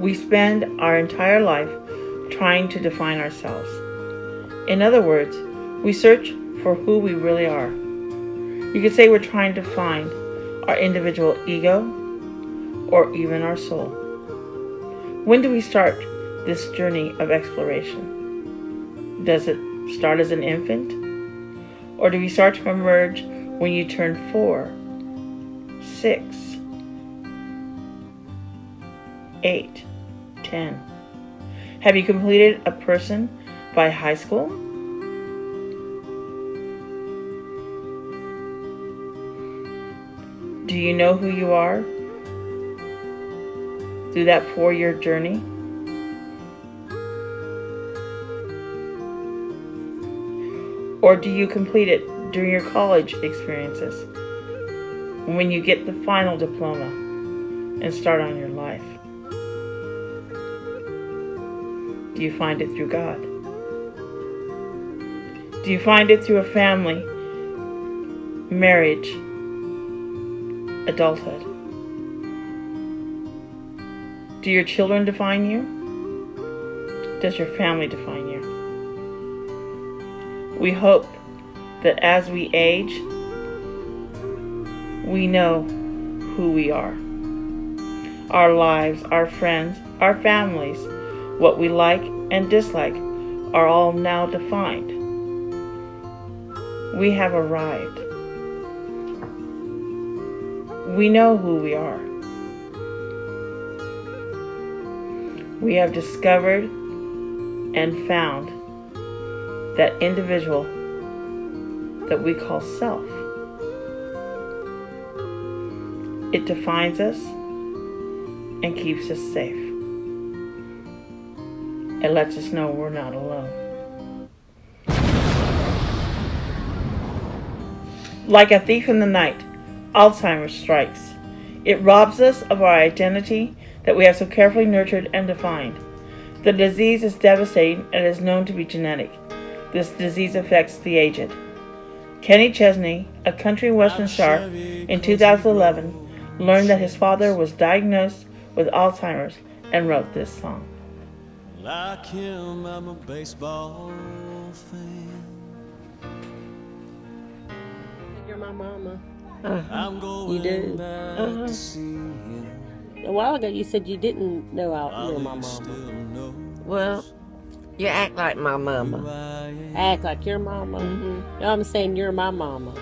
We spend our entire life trying to define ourselves. In other words, we search for who we really are. You could say we're trying to find our individual ego or even our soul. When do we start this journey of exploration? Does it start as an infant? Or do we start to emerge when you turn 4, 6, 8, 10? Have you completed a person by high school? Do you know who you are through that 4-year journey? Or do you complete it during your college experiences, when you get the final diploma and start on your life? Do you find it through God? Do you find it through a family, marriage, adulthood? Do your children define you? Does your family define you? We hope that as we age, we know who we are. Our lives, our friends, our families, what we like and dislike are all now defined. We have arrived. We know who we are. We have discovered and found that individual that we call self. It defines us and keeps us safe. It lets us know we're not alone. Like a thief in the night, Alzheimer strikes. It robs us of our identity that we have so carefully nurtured and defined. The disease is devastating and is known to be genetic. This disease affects the aged. Kenny Chesney, a country western star, in 2011 learned that his father was diagnosed with Alzheimer's and wrote this song. Like him, I'm a baseball fan. You're my mama. I'm going You do? back to see him. A while ago you said you didn't know you were my mama. Still knows Well, you act like my who mama. I am. Act like your mama. No, I'm saying you're my mama.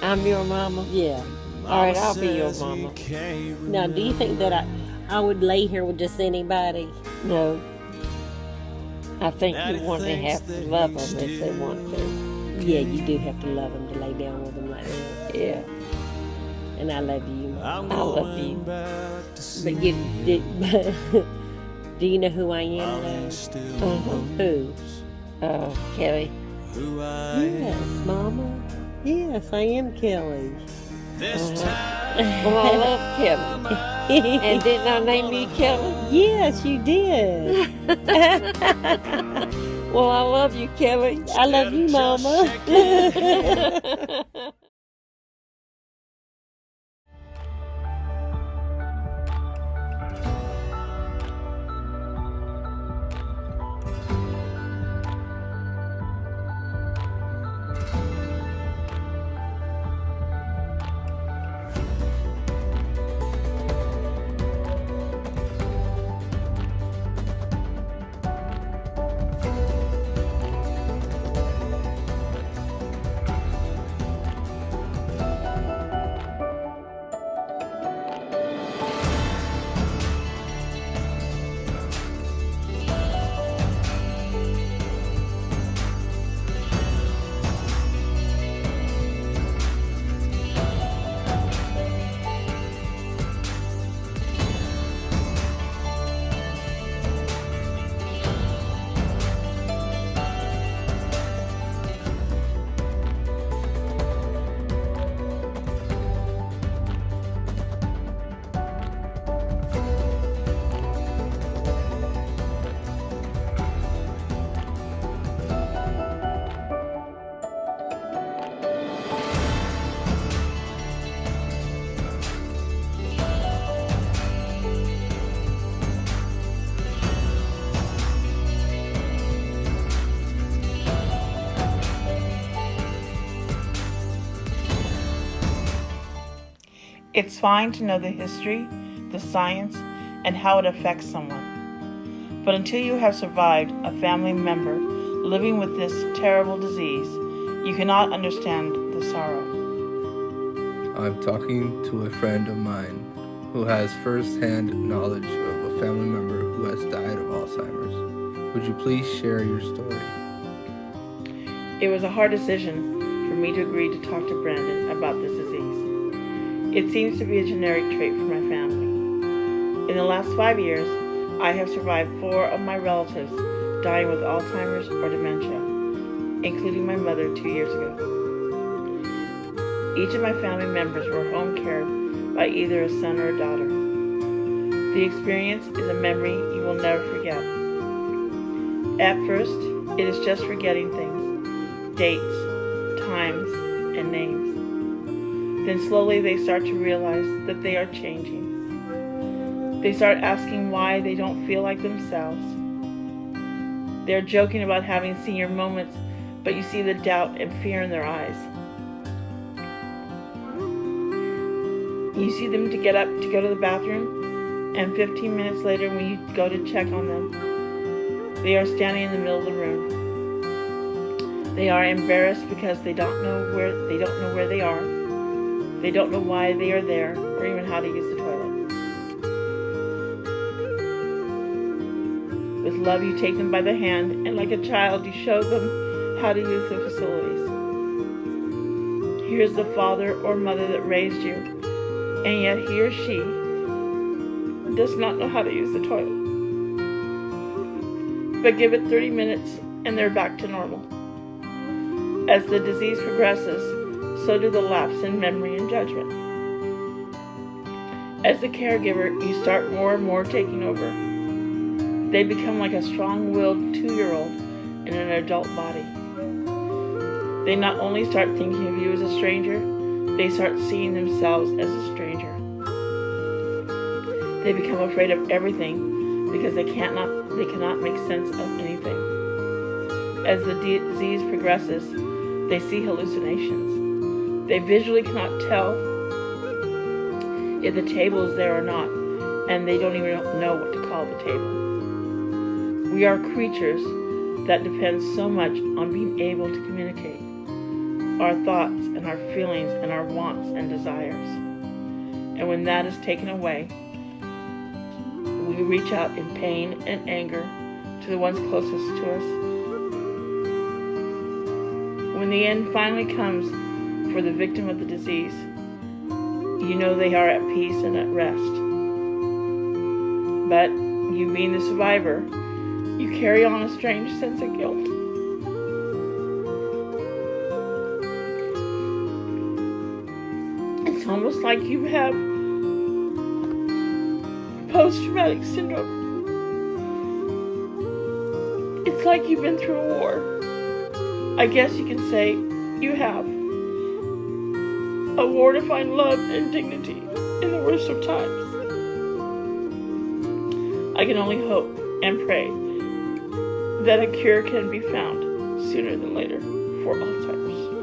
I'm your mama. Yeah. All right, I'll be your Says he mama. can't Now, do you think that I would lay here with just anybody? No. I think Daddy you want to thinks have to that love he's them if they want to. Yeah, you do have to love them to lay down with them like that. Yeah, And I love you. I'm I love going you. back to see But you him. did. Do you know who I am While though? he still Who? knows Kelly. who I Yes, am. Mama. Yes, I am Kelly. This time Well, I love Kelly. And didn't I name you Kelly? Yes, you did. Well, I love you, Kelly. I love you, Mama. It's fine to know the history, the science, and how it affects someone. But until you have survived a family member living with this terrible disease, you cannot understand the sorrow. I'm talking to a friend of mine who has first-hand knowledge of a family member who has died of Alzheimer's. Would you please share your story? It was a hard decision for me to agree to talk to Brandon about this disease. It seems to be a generic trait for my family. In the last 5 years, I have survived 4 of my relatives dying with Alzheimer's or dementia, including my mother 2 years ago. Each of my family members were home cared by either a son or a daughter. The experience is a memory you will never forget. At first, it is just forgetting things, dates, times, and names. Then slowly they start to realize that they are changing. They start asking why they don't feel like themselves. They're joking about having senior moments, but you see the doubt and fear in their eyes. You see them to get up to go to the bathroom, and 15 minutes later when you go to check on them, they are standing in the middle of the room. They are embarrassed because they don't know where they are. They don't know why they are there or even how to use the toilet. With love, you take them by the hand, and like a child, you show them how to use the facilities. Here's the father or mother that raised you, and yet he or she does not know how to use the toilet. But give it 30 minutes, and they're back to normal. As the disease progresses, so do the lapse in memory and judgment. As the caregiver, you start more and more taking over. They become like a strong-willed 2-year-old in an adult body. They not only start thinking of you as a stranger, they start seeing themselves as a stranger. They become afraid of everything because they cannot make sense of anything. As the disease progresses, they see hallucinations. They visually cannot tell if the table is there or not, and they don't even know what to call the table. We are creatures that depend so much on being able to communicate our thoughts and our feelings and our wants and desires. And when that is taken away, we reach out in pain and anger to the ones closest to us. When the end finally comes for the victim of the disease, you know they are at peace and at rest. But you being the survivor, you carry on a strange sense of guilt. It's almost like you have post-traumatic syndrome. It's like you've been through a war. I guess you can say you have. A war to find love and dignity in the worst of times. I can only hope and pray that a cure can be found sooner than later for Alzheimer's.